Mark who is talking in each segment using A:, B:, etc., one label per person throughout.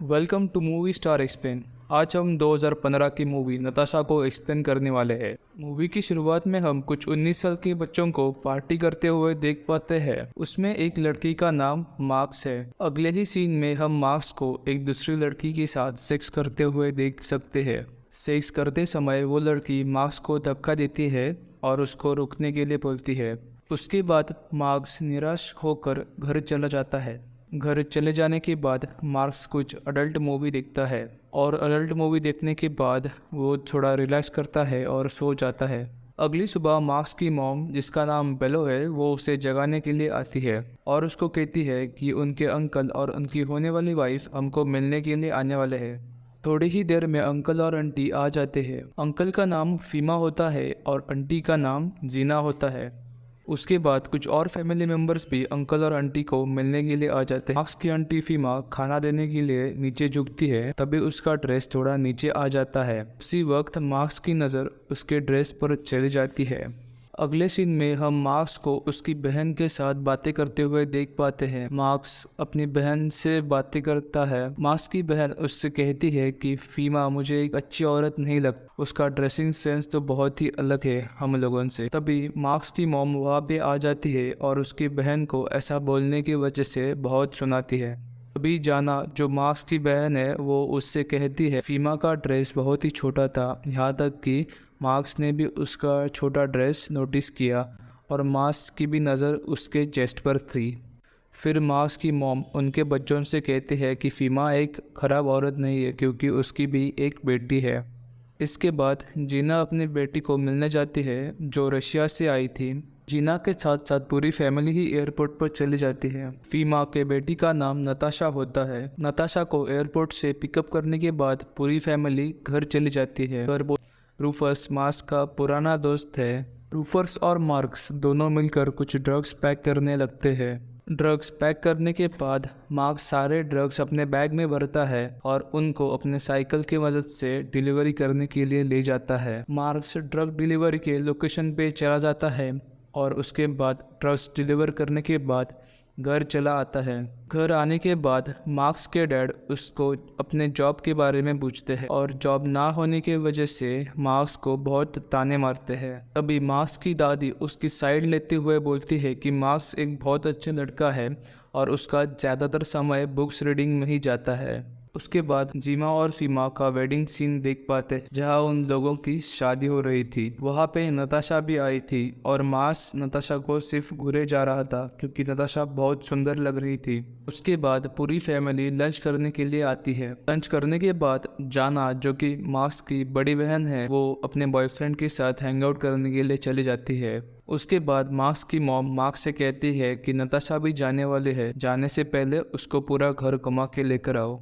A: Welcome to movie star explain. आज हम 2015 की मूवी नताशा को एक्सप्लेन करने वाले हैं। मूवी की शुरुआत में हम कुछ 19 साल के बच्चों को पार्टी करते हुए देख पाते हैं। उसमें एक लड़की का नाम मार्क्स है। अगले ही सीन में हम मार्क्स को एक दूसरी लड़की के साथ सेक्स करते हुए देख सकते हैं। सेक्स करते समय वो लड़की मार्क्स को धक्का देती है और उसको रुकने के लिए बोलती है। उसके बाद मार्क्स निराश होकर घर चला जाता है। घर चले जाने के बाद मार्क्स कुछ अडल्ट मूवी देखता है और अडल्ट मूवी देखने के बाद वो थोड़ा रिलैक्स करता है और सो जाता है। अगली सुबह मार्क्स की मॉम, जिसका नाम बेलो है, वो उसे जगाने के लिए आती है और उसको कहती है कि उनके अंकल और उनकी होने वाली वाइफ हमको मिलने के लिए आने वाले हैं। थोड़ी ही देर में अंकल और आंटी आ जाते हैं। अंकल का नाम फीमा होता है और आंटी का नाम जीना होता है। उसके बाद कुछ और फैमिली मेम्बर्स भी अंकल और आंटी को मिलने के लिए आ जाते हैं। मार्क्स की आंटी फीमा खाना देने के लिए नीचे झुकती है, तभी उसका ड्रेस थोड़ा नीचे आ जाता है। उसी वक्त मार्क्स की नज़र उसके ड्रेस पर चली जाती है। अगले सीन में हम मार्क्स को उसकी बहन के साथ बातें करते हुए देख पाते हैं। मार्क्स अपनी बहन से बातें करता है। मार्क्स की बहन उससे कहती है कि फीमा मुझे एक अच्छी औरत नहीं लगती, उसका ड्रेसिंग सेंस तो बहुत ही अलग है हम लोगों से। तभी मार्क्स की मॉम वहाँ पे आ जाती है और उसकी बहन को ऐसा बोलने की वजह से बहुत सुनाती है। अभी जाना, जो मार्क्स की बहन है, वो उससे कहती है फीमा का ड्रेस बहुत ही छोटा था, यहाँ तक कि मार्क्स ने भी उसका छोटा ड्रेस नोटिस किया और मार्क्स की भी नज़र उसके चेस्ट पर थी। फिर मार्क्स की मॉम उनके बच्चों से कहती है कि फीमा एक ख़राब औरत नहीं है, क्योंकि उसकी भी एक बेटी है। इसके बाद जीना अपनी बेटी को मिलने जाती है, जो रशिया से आई थी। जीना के साथ साथ पूरी फैमिली ही एयरपोर्ट पर चली जाती है। फीमा के बेटी का नाम नताशा होता है। नताशा को एयरपोर्ट से पिकअप करने के बाद पूरी फैमिली घर चली जाती है। रूफस मार्क्स का पुराना दोस्त है। रूफस और मार्क्स दोनों मिलकर कुछ ड्रग्स पैक करने लगते हैं। ड्रग्स पैक करने के बाद मार्क्स सारे ड्रग्स अपने बैग में भरता है और उनको अपने साइकिल की मदद से डिलीवरी करने के लिए ले जाता है। मार्क्स ड्रग डिलीवरी के लोकेशन पे चला जाता है और उसके बाद ड्रग्स डिलीवर करने के बाद घर चला आता है। घर आने के बाद मार्क्स के डैड उसको अपने जॉब के बारे में पूछते हैं और जॉब ना होने की वजह से मार्क्स को बहुत ताने मारते हैं। तभी मार्क्स की दादी उसकी साइड लेते हुए बोलती है कि मार्क्स एक बहुत अच्छा लड़का है और उसका ज़्यादातर समय बुक्स रीडिंग में ही जाता है। उसके बाद जीमा और फीमा का वेडिंग सीन देख पाते, जहां उन लोगों की शादी हो रही थी। वहां पे नताशा भी आई थी और मार्क्स नताशा को सिर्फ घूरे जा रहा था क्योंकि नताशा बहुत सुंदर लग रही थी। उसके बाद पूरी फैमिली लंच करने के लिए आती है। लंच करने के बाद जाना, जो कि मार्क्स की बड़ी बहन है, वो अपने बॉयफ्रेंड के साथ हैंग आउट करने के लिए चली जाती है। उसके बाद मार्क्स की मॉम मार्क्स से कहती है कि नताशा भी जाने वाली है, जाने से पहले उसको पूरा घर घुमा के लेकर आओ।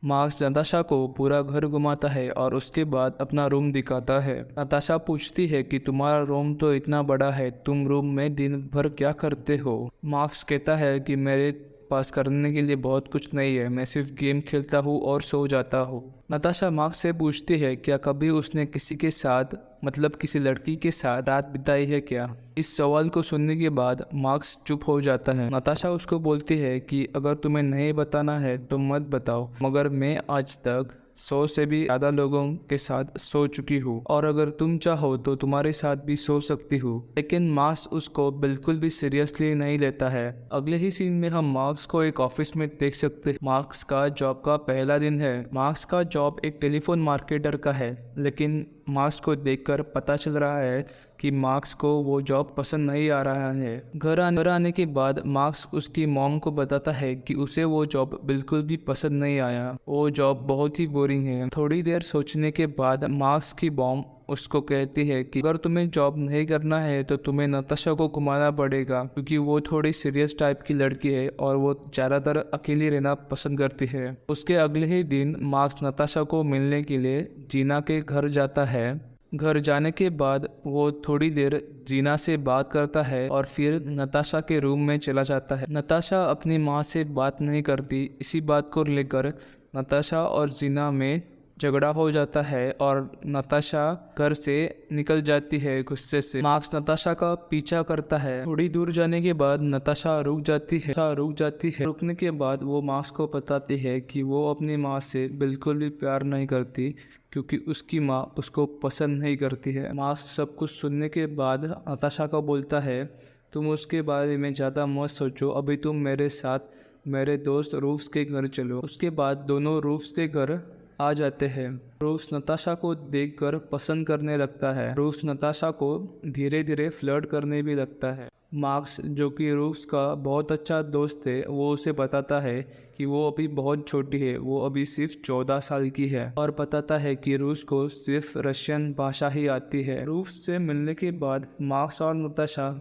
A: मार्क्स नताशा को पूरा घर घुमाता है और उसके बाद अपना रूम दिखाता है। नताशा पूछती है कि तुम्हारा रूम तो इतना बड़ा है, तुम रूम में दिन भर क्या करते हो? मार्क्स कहता है कि मेरे पास करने के लिए बहुत कुछ नहीं है, मैं सिर्फ गेम खेलता हूँ और सो जाता हूँ। नताशा मार्क्स से पूछती है क्या कभी उसने किसी के साथ, मतलब किसी लड़की के साथ रात बिताई है क्या? इस सवाल को सुनने के बाद मार्क्स चुप हो जाता है। नताशा उसको बोलती है कि अगर तुम्हें नहीं बताना है तो मत बताओ, मगर मैं आज तक 100 से भी ज़्यादा लोगों के साथ सो चुकी हूँ और अगर तुम चाहो तो तुम्हारे साथ भी सो सकती हूँ। लेकिन मार्क्स उसको बिल्कुल भी सीरियसली नहीं लेता है। अगले ही सीन में हम मार्क्स को एक ऑफिस में देख सकते हैं। मार्क्स का जॉब का पहला दिन है। मार्क्स का जॉब एक टेलीफोन मार्केटर का है, लेकिन मार्क्स को देखकर पता चल रहा है कि मार्क्स को वो जॉब पसंद नहीं आ रहा है। घर आने के बाद मार्क्स उसकी मॉम को बताता है कि उसे वो जॉब बिल्कुल भी पसंद नहीं आया, वो जॉब बहुत ही बोरिंग है। थोड़ी देर सोचने के बाद मार्क्स की मॉम उसको कहती है कि अगर तुम्हें जॉब नहीं करना है तो तुम्हें नताशा को घुमाना पड़ेगा, क्योंकि वो थोड़ी सीरियस टाइप की लड़की है और वो ज़्यादातर अकेली रहना पसंद करती है। उसके अगले ही दिन मार्क्स नताशा को मिलने के लिए जीना के घर जाता है। घर जाने के बाद वो थोड़ी देर जीना से बात करता है और फिर नताशा के रूम में चला जाता है। नताशा अपनी माँ से बात नहीं करती। इसी बात को लेकर नताशा और जीना में झगड़ा हो जाता है और नताशा घर से निकल जाती है गुस्से से। मार्क्स नताशा का पीछा करता है। थोड़ी दूर जाने के बाद नताशा रुक जाती है। रुकने के बाद वो मार्क्स को बताती है कि वो अपनी माँ से बिल्कुल भी प्यार नहीं करती, क्योंकि उसकी माँ उसको पसंद नहीं करती है। मार्क्स सब कुछ सुनने के बाद नताशा को बोलता है, तुम उसके बारे में ज़्यादा मत सोचो, अभी तुम मेरे साथ मेरे दोस्त रूफ्स के घर चलो। उसके बाद दोनों रूफ्स के घर आ जाते हैं। रूफ्स नताशा को देखकर पसंद करने लगता है। रूफ्स नताशा को धीरे धीरे फ्लर्ट करने भी लगता है। मार्क्स, जो कि रूफ्स का बहुत अच्छा दोस्त है, वो उसे बताता है कि वो अभी बहुत छोटी है, वो अभी सिर्फ 14 साल की है, और बताता है कि रूस को सिर्फ रशियन भाषा ही आती है। रूफ्स से मिलने के बाद मार्क्स और नताशा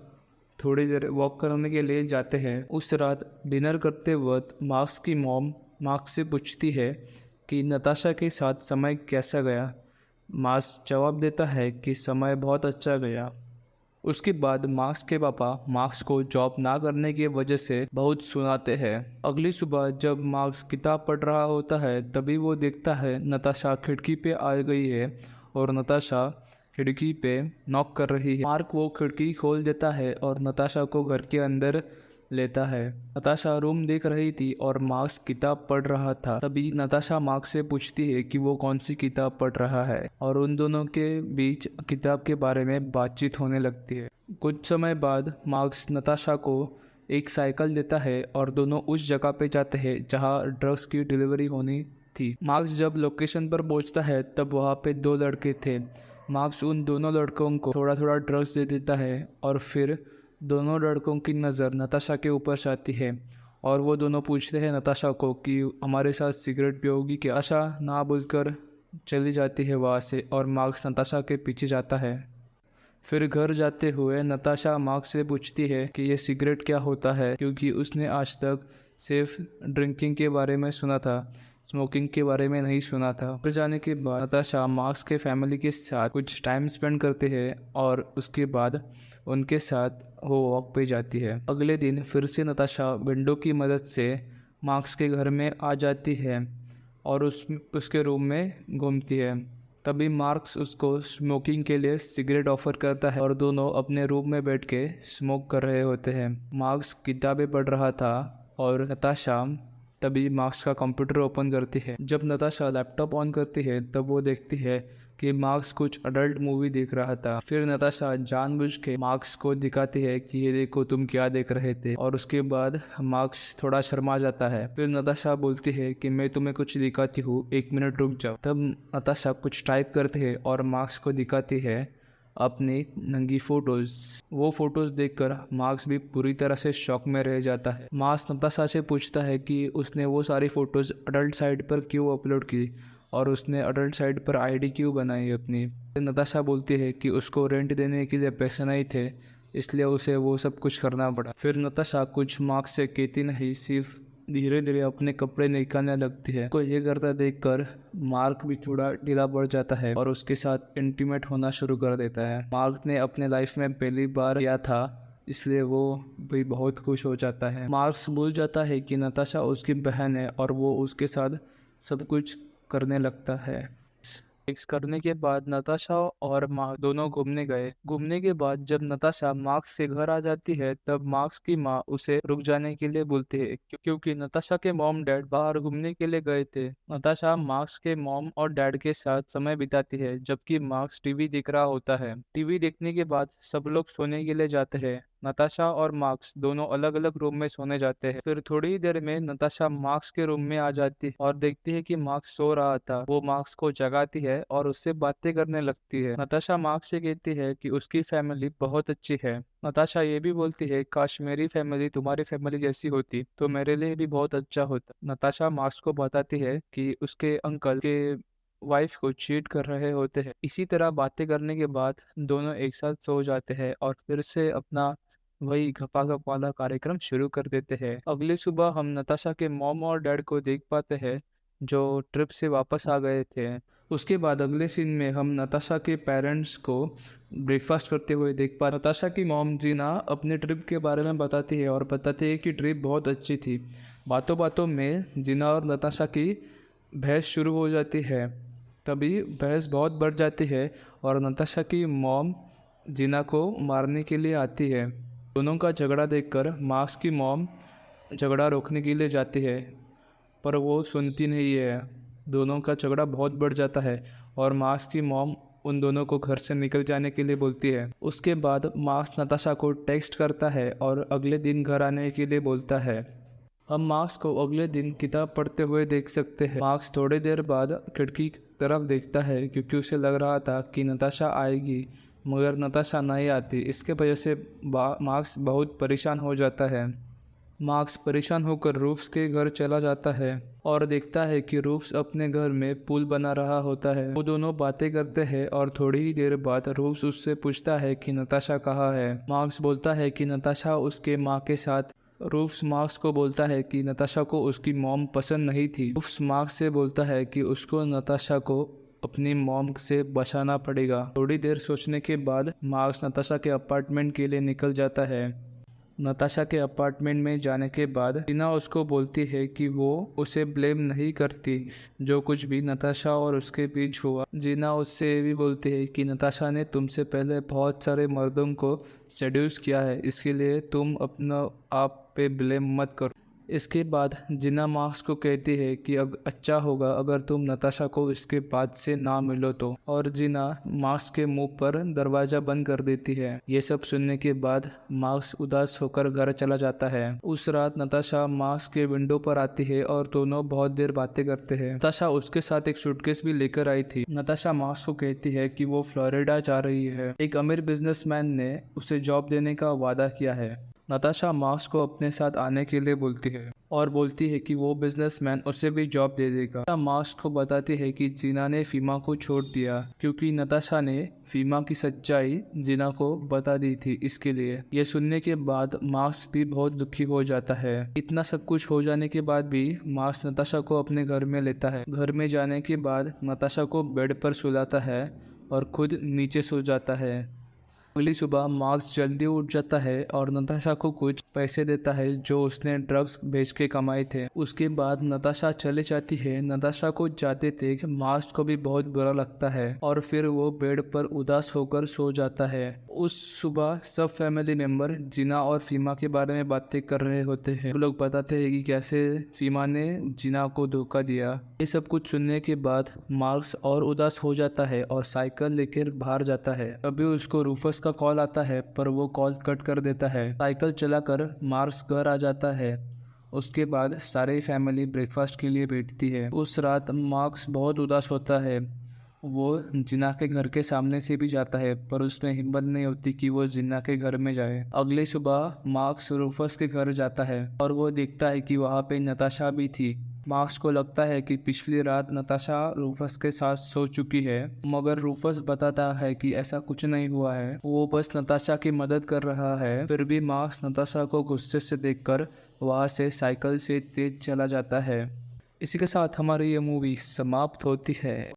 A: थोड़ी देर वॉक करने के लिए जाते हैं। उस रात डिनर करते वक्त मार्क्स की मॉम मार्क्स से पूछती है कि नताशा के साथ समय कैसा गया। मार्क्स जवाब देता है कि समय बहुत अच्छा गया। उसके बाद मार्क्स के पापा मार्क्स को जॉब ना करने की वजह से बहुत सुनाते हैं। अगली सुबह जब मार्क्स किताब पढ़ रहा होता है, तभी वो देखता है नताशा खिड़की पे आ गई है और नताशा खिड़की पे नॉक कर रही है। मार्क वो खिड़की खोल देता है और नताशा को घर के अंदर लेता है। नताशा रूम देख रही थी और मार्क्स किताब पढ़ रहा था। तभी नताशा मार्क्स से पूछती है कि वो कौन सी किताब पढ़ रहा है, और उन दोनों के बीच किताब के बारे में बातचीत होने लगती है। कुछ समय बाद मार्क्स नताशा को एक साइकिल देता है और दोनों उस जगह पे जाते हैं जहाँ ड्रग्स की डिलीवरी होनी थी। मार्क्स जब लोकेशन पर पहुंचता है तब वहाँ पे दो लड़के थे। मार्क्स उन दोनों लड़कों को थोड़ा थोड़ा ड्रग्स दे देता है और फिर दोनों लड़कों की नज़र नताशा के ऊपर जाती है और वो दोनों पूछते हैं नताशा को कि हमारे साथ सिगरेट पियोगी क्या। आशा ना बोलकर चली जाती है वहाँ से और मार्क्स नताशा के पीछे जाता है। फिर घर जाते हुए नताशा मार्क्स से पूछती है कि ये सिगरेट क्या होता है, क्योंकि उसने आज तक सिर्फ ड्रिंकिंग के बारे में सुना था, स्मोकिंग के बारे में नहीं सुना था। फिर जाने के बाद नताशा मार्क्स के फैमिली के साथ कुछ टाइम स्पेंड करते हैं और उसके बाद उनके साथ वो वॉक पे जाती है। अगले दिन फिर से नताशा विंडो की मदद से मार्क्स के घर में आ जाती है और उसके रूम में घूमती है। तभी मार्क्स उसको स्मोकिंग के लिए सिगरेट ऑफर करता है और दोनों अपने रूम में बैठ के स्मोक कर रहे होते हैं। मार्क्स किताबें पढ़ रहा था और नताशा तभी मार्क्स का कंप्यूटर ओपन करती है। जब नताशा लैपटॉप ऑन करती है तब वो देखती है कि मार्क्स कुछ अडल्ट मूवी देख रहा था। फिर नताशा जानबूझ के मार्क्स को दिखाती है कि ये देखो तुम क्या देख रहे थे, और उसके बाद मार्क्स थोड़ा शर्मा जाता है। फिर नताशा बोलती है कि मैं तुम्हें कुछ दिखाती हूँ, 1 मिनट रुक जाओ। तब नताशा कुछ टाइप करती है और मार्क्स को दिखाती है अपनी नंगी फोटोज। वो फोटोज देखकर मार्क्स भी पूरी तरह से शॉक में रह जाता है। मार्क्स नताशा से पूछता है कि उसने वो सारी फोटोज अडल्ट साइट पर क्यों अपलोड की और उसने अडल्ट साइट पर आईडी क्यों बनाई अपनी। नताशा बोलती है कि उसको रेंट देने के लिए पैसे नहीं थे, इसलिए उसे वो सब कुछ करना पड़ा। फिर नताशा कुछ मार्क्स से कहती नहीं, सिर्फ धीरे धीरे अपने कपड़े निकालने लगती है। को ये करता देखकर मार्क भी थोड़ा ढीला पड़ जाता है और उसके साथ इंटीमेट होना शुरू कर देता है। मार्क ने अपने लाइफ में पहली बार किया था, इसलिए वो भी बहुत खुश हो जाता है। मार्क्स भूल जाता है कि नताशा उसकी बहन है और वो उसके साथ सब कुछ करने लगता है। फिक्स करने के बाद नताशा और मार्क दोनों घूमने गए। घूमने के बाद जब नताशा मार्क्स से घर आ जाती है तब मार्क्स की माँ उसे रुक जाने के लिए बोलती है, क्योंकि नताशा के मॉम डैड बाहर घूमने के लिए गए थे। नताशा मार्क्स के मॉम और डैड के साथ समय बिताती है जबकि मार्क्स टीवी देख रहा होता है। टीवी देखने के बाद सब लोग सोने के लिए जाते हैं। नताशा और मार्क्स दोनों अलग अलग रूम में सोने जाते हैं। फिर थोड़ी ही देर में नताशा मार्क्स के रूम में आ जाती है और देखती है कि मार्क्स सो रहा था। वो मार्क्स को जगाती है और उससे बातें करने लगती है। नताशा मार्क्स से कहती है कि उसकी फैमिली बहुत अच्छी है। नताशा ये भी बोलती है, काश मेरी फैमिली तुम्हारी फैमिली जैसी होती तो मेरे लिए भी बहुत अच्छा होता। नताशा मार्क्स को बताती है कि उसके अंकल के वाइफ को चीट कर रहे होते हैं। इसी तरह बातें करने के बाद दोनों एक साथ सो जाते हैं और फिर से अपना वही घपाघप वाला कार्यक्रम शुरू कर देते हैं। अगली सुबह हम नताशा के मॉम और डैड को देख पाते हैं जो ट्रिप से वापस आ गए थे। उसके बाद अगले सीन में हम नताशा के पेरेंट्स को ब्रेकफास्ट करते हुए देख पाते। नताशा की मॉम जीना अपने ट्रिप के बारे में बताती है और बताती है कि ट्रिप बहुत अच्छी थी। बातों बातों में जीना और नताशा की बहस शुरू हो जाती है। तभी बहस बहुत बढ़ जाती है और नताशा की मॉम जीना को मारने के लिए आती है। दोनों का झगड़ा देखकर मार्क्स की मॉम झगड़ा रोकने के लिए जाती है, पर वो सुनती नहीं है। दोनों का झगड़ा बहुत बढ़ जाता है और मार्क्स की मॉम उन दोनों को घर से निकल जाने के लिए बोलती है। उसके बाद मार्क्स नताशा को टेक्स्ट करता है और अगले दिन घर आने के लिए बोलता है। हम मार्क्स को अगले दिन किताब पढ़ते हुए देख सकते हैं। मार्क्स थोड़ी देर बाद खिड़की की तरफ देखता है क्योंकि उसे लग रहा था कि नताशा आएगी, मगर नताशा नहीं आती। इसके वजह से मार्क्स बहुत परेशान हो जाता है। मार्क्स परेशान होकर रूफ्स के घर चला जाता है और देखता है कि रूफ्स अपने घर में पुल बना रहा होता है। वो दोनों बातें करते हैं और थोड़ी ही देर बाद रूफ्स उससे पूछता है कि नताशा कहाँ है। मार्क्स बोलता है कि नताशा उसके माँ के साथ। रूफ्स मार्क्स को बोलता है कि नताशा को उसकी मॉम पसंद नहीं थी। रूफ्स मार्क्स से बोलता है कि उसको नताशा को अपनी मॉम से बचाना पड़ेगा। थोड़ी देर सोचने के बाद मार्क्स नताशा के अपार्टमेंट के लिए निकल जाता है। नताशा के अपार्टमेंट में जाने के बाद टीना उसको बोलती है कि वो उसे ब्लेम नहीं करती जो कुछ भी नताशा और उसके बीच हुआ। जीना उससे ये भी बोलती है कि नताशा ने तुमसे पहले बहुत सारे मर्दों को सेड्यूस किया है, इसके लिए तुम अपना आप पे ब्लेम मत करो। इसके बाद जीना मार्क्स को कहती है कि अच्छा होगा अगर तुम नताशा को इसके बाद से ना मिलो तो, और जीना मार्क्स के मुंह पर दरवाजा बंद कर देती है। ये सब सुनने के बाद मार्क्स उदास होकर घर चला जाता है। उस रात नताशा मार्क्स के विंडो पर आती है और दोनों बहुत देर बातें करते हैं। नताशा उसके साथ एक सूटकेस भी लेकर आई थी। नताशा मार्क्स को कहती है कि वो फ्लोरिडा जा रही है। एक अमीर बिजनेसमैन ने उसे जॉब देने का वादा किया है। नताशा मार्क्स को अपने साथ आने के लिए बोलती है और बोलती है कि वो बिजनेसमैन उसे भी जॉब दे देगा। मार्क्स को बताती है कि जीना ने फीमा को छोड़ दिया क्योंकि नताशा ने फीमा की सच्चाई जीना को बता दी थी। इसके लिए ये सुनने के बाद मार्क्स भी बहुत दुखी हो जाता है। इतना सब कुछ हो जाने के बाद भी मार्क्स नताशा को अपने घर में लेता है। घर में जाने के बाद नताशा को बेड पर सुलाता है और खुद नीचे सो जाता है। अगली सुबह मार्क्स जल्दी उठ जाता है और नताशा को कुछ पैसे देता है जो उसने ड्रग्स बेच के कमाए थे। उसके बाद नताशा चले जाती है। नताशा को जाते देख मार्क्स को भी बहुत बुरा लगता है और फिर वो बेड पर उदास होकर सो जाता है। उस सुबह सब फैमिली मेंबर जीना और फीमा के बारे में बातें कर रहे होते हैं। वो लोग बताते हैं कि कैसे फीमा ने जीना को धोखा दिया। ये सब कुछ सुनने के बाद मार्क्स और उदास हो जाता है और साइकिल लेकर बाहर जाता है। अभी उसको रूफस का कॉल आता है पर वो कॉल कट कर देता है। साइकिल चलाकर मार्क्स घर आ जाता है। उसके बाद सारी फैमिली ब्रेकफास्ट के लिए बैठती है। उस रात मार्क्स बहुत उदास होता है। वो जिन्ना के घर के सामने से भी जाता है पर उसमें हिम्मत नहीं होती कि वो जिन्ना के घर में जाए। अगली सुबह मार्क्स रूफस के घर जाता है और वो देखता है कि वहाँ पे नताशा भी थी। मार्क्स को लगता है कि पिछली रात नताशा रूफस के साथ सो चुकी है, मगर रूफस बताता है कि ऐसा कुछ नहीं हुआ है, वो बस नताशा की मदद कर रहा है। फिर भी मार्क्स नताशा को गुस्से से देखकर वहाँ से साइकिल से तेज चला जाता है। इसी के साथ हमारी ये मूवी समाप्त होती है।